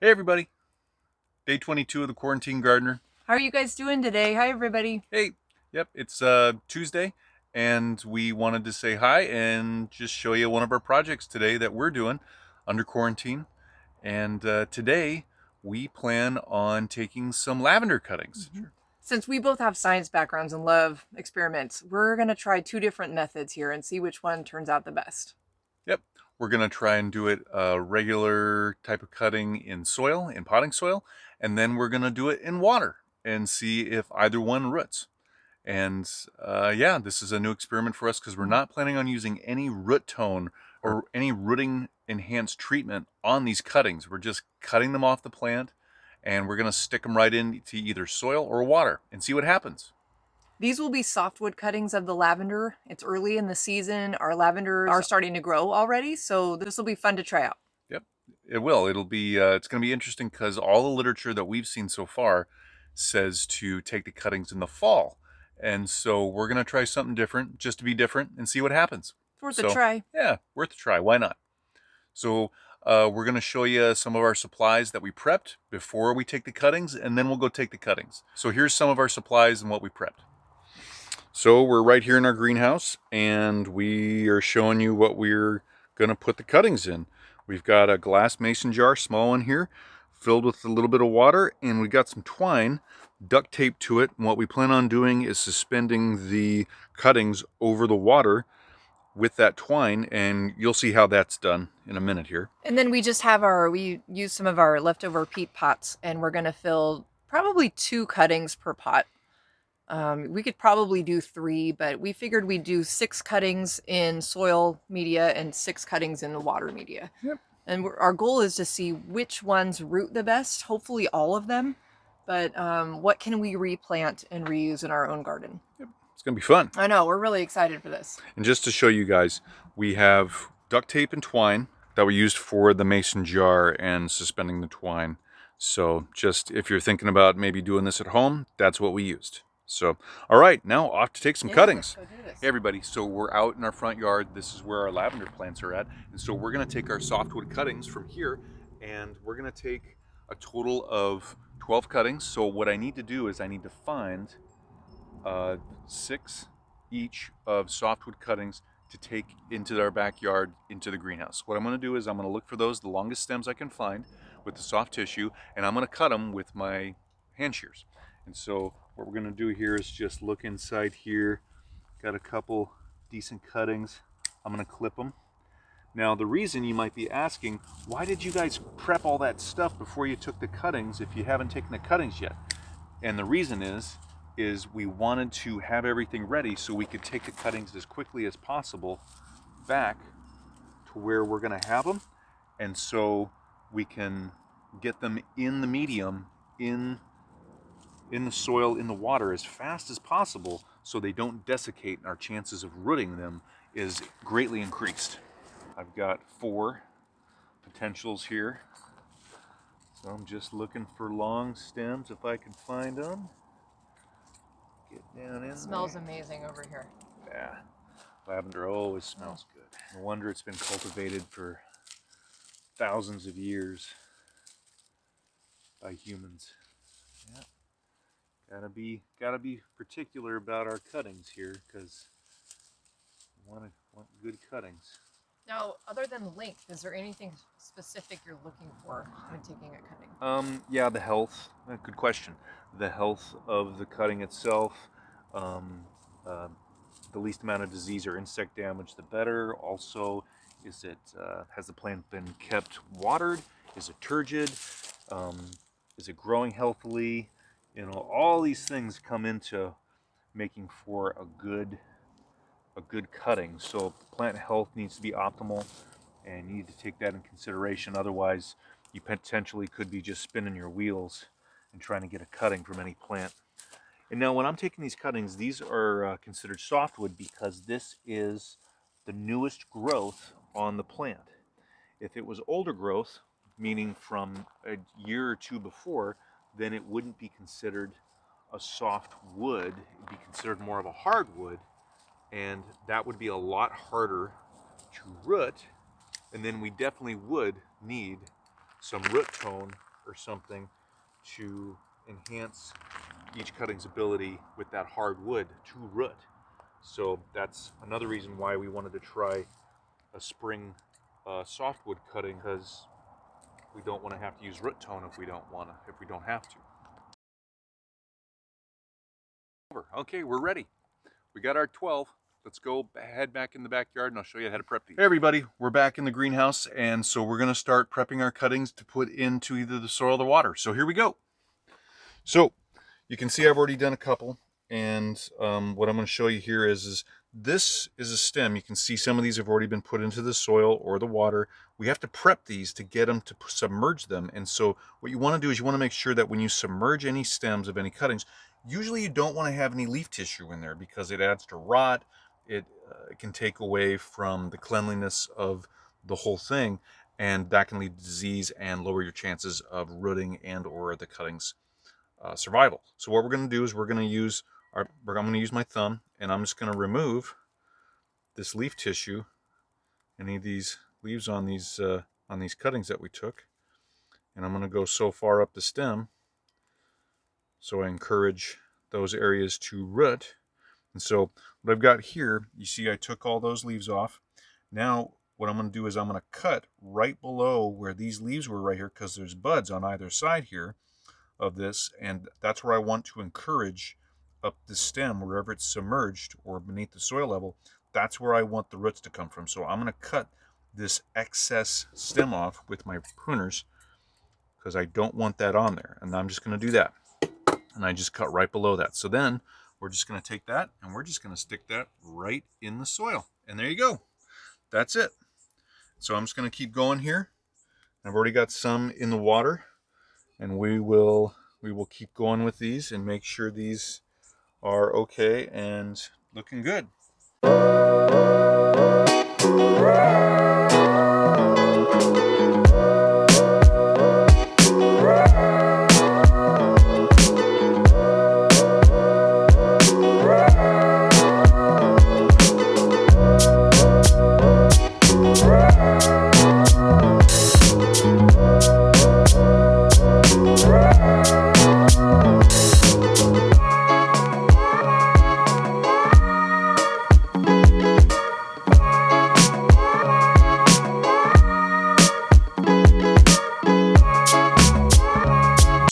Hey everybody, day 22 of the Quarantine Gardener. How are you guys doing today? Hi, everybody. Hey, yep, it's Tuesday, and we wanted to say hi and just show you one of our projects today that we're doing under quarantine. And today we plan on taking some lavender cuttings. Sure. Since we both have science backgrounds and love experiments, we're going to try two different methods here and see which one turns out the best. Yep, we're gonna try and do it a regular type of cutting in soil, in potting soil, and then we're gonna do it in water and see if either one roots. And yeah, this is a new experiment for us because we're not planning on using any root tone or any rooting enhanced treatment on these cuttings. We're just cutting them off the plant and we're going to stick them right into either soil or water and see what happens. These will be softwood cuttings of the lavender. It's early in the season. Our lavenders are starting to grow already, so this will be fun to try out. Yep, it will. It'll be, it's going to be interesting because all the literature that we've seen so far says to take the cuttings in the fall. And so we're going to try something different just to be different and see what happens. It's worth a try. Yeah, worth a try. Why not? So we're going to show you some of our supplies that we prepped before we take the cuttings, and then we'll go take the cuttings. So here's some of our supplies and what we prepped. So we're right here in our greenhouse, and we are showing you what we're going to put the cuttings in. We've got a glass mason jar, small one here, filled with a little bit of water, and we got some twine duct taped to it. And what we plan on doing is suspending the cuttings over the water with that twine, and you'll see how that's done in a minute here. And then we use some of our leftover peat pots, and we're going to fill probably 2 cuttings per pot. We could probably do 3, but we figured we'd do 6 cuttings in soil media and 6 cuttings in the water media. Yep. And our goal is to see which ones root the best, hopefully all of them, but what can we replant and reuse in our own garden? Yep. It's going to be fun. I know, we're really excited for this. And just to show you guys, we have duct tape and twine that we used for the mason jar and suspending the twine. So just if you're thinking about maybe doing this at home, that's what we used. So, all right, now off to take some cuttings. Hey everybody, so we're out in our front yard. This is where our lavender plants are at. And so we're gonna take our softwood cuttings from here, and we're gonna take a total of 12 cuttings. So what I need to do is I need to find 6 each of softwood cuttings to take into our backyard, into the greenhouse. What I'm gonna do is I'm gonna look for those, the longest stems I can find with the soft tissue, and I'm gonna cut them with my hand shears. And so what we're gonna do here is just look inside here. Got a couple decent cuttings. I'm gonna clip them. Now the reason you might be asking, why did you guys prep all that stuff before you took the cuttings if you haven't taken the cuttings yet? And the reason is we wanted to have everything ready so we could take the cuttings as quickly as possible back to where we're gonna have them. And so we can get them in the medium, in the soil, in the water as fast as possible so they don't desiccate and our chances of rooting them is greatly increased. I've got 4 potentials here. So I'm just looking for long stems if I can find them. Get down in. It smells amazing over here. Yeah, lavender always smells good. No wonder it's been cultivated for thousands of years by humans. Yeah. Gotta be particular about our cuttings here because we want good cuttings. Now, other than length, is there anything specific you're looking for when taking a cutting? Yeah, the health. Good question. The health of the cutting itself. The least amount of disease or insect damage, the better. Also, has the plant been kept watered? Is it turgid? Is it growing healthily? You know, all these things come into making for a good cutting. So plant health needs to be optimal, and you need to take that in consideration. Otherwise, you potentially could be just spinning your wheels and trying to get a cutting from any plant. And now when I'm taking these cuttings, these are considered softwood because this is the newest growth on the plant. If it was older growth, meaning from a year or 2 before, then it wouldn't be considered a soft wood. It'd be considered more of a hardwood, and that would be a lot harder to root, and then we definitely would need some root tone or something to enhance each cutting's ability with that hard wood to root. So that's another reason why we wanted to try a spring softwood cutting, because we don't want to have to use root tone if we don't have to. Okay, we're ready. We got our 12. Let's go head back in the backyard and I'll show you how to prep these. Hey everybody, we're back in the greenhouse, and so we're gonna start prepping our cuttings to put into either the soil or the water. So here we go. So you can see I've already done a couple, and what I'm gonna show you here is this is a stem. You can see some of these have already been put into the soil or the water. We have to prep these to get them to submerge them. And so what you want to do is you want to make sure that when you submerge any stems of any cuttings, usually you don't want to have any leaf tissue in there, because it adds to rot. It can take away from the cleanliness of the whole thing, and that can lead to disease and lower your chances of rooting and or the cuttings survival. So what we're going to do is I'm going to use my thumb, and I'm just going to remove this leaf tissue, any of these leaves on these cuttings that we took, and I'm going to go so far up the stem so I encourage those areas to root. And so what I've got here, you see I took all those leaves off. Now what I'm going to do is I'm going to cut right below where these leaves were right here, because there's buds on either side here of this, and that's where I want to encourage up the stem, wherever it's submerged or beneath the soil level. That's where I want the roots to come from. So I'm going to cut this excess stem off with my pruners, because I don't want that on there, and I'm just going to do that, and I just cut right below that. So then we're just going to take that and we're just going to stick that right in the soil, and there you go. That's it. So I'm just going to keep going here. I've already got some in the water, and we will keep going with these and make sure these are okay and looking good.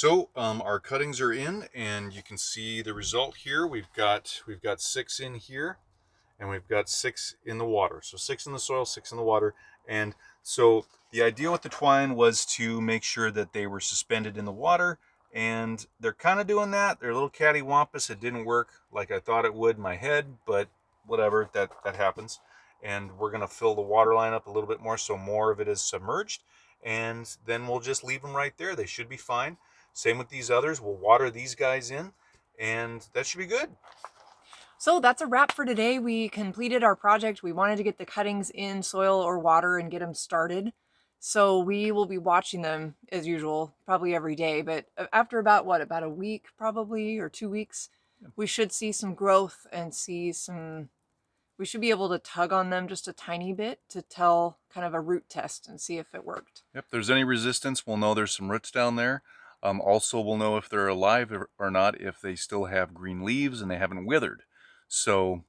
So our cuttings are in, and you can see the result here. We've got 6 in here, and we've got 6 in the water. So 6 in the soil, 6 in the water. And so the idea with the twine was to make sure that they were suspended in the water, and they're kind of doing that. They're a little cattywampus. It didn't work like I thought it would in my head, but whatever, that happens. And we're going to fill the water line up a little bit more, so more of it is submerged, and then we'll just leave them right there. They should be fine. Same with these others. We'll water these guys in, and that should be good. So that's a wrap for today. We completed our project. We wanted to get the cuttings in soil or water and get them started. So we will be watching them as usual, probably every day. But after about a week probably, or 2 weeks, we should see some growth and we should be able to tug on them just a tiny bit to tell kind of a root test and see if it worked. Yep, if there's any resistance, we'll know there's some roots down there. Also, we'll know if they're alive or not, if they still have green leaves and they haven't withered. So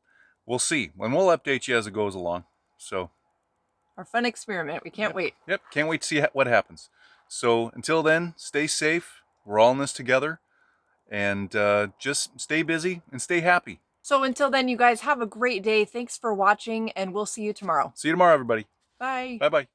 we'll see, and we'll update you as it goes along. So our fun experiment. We can't wait. Yep, can't wait to see what happens. So until then, stay safe. We're all in this together, and just stay busy and stay happy. So until then, you guys have a great day. Thanks for watching, and we'll see you tomorrow. See you tomorrow, everybody. Bye. Bye-bye.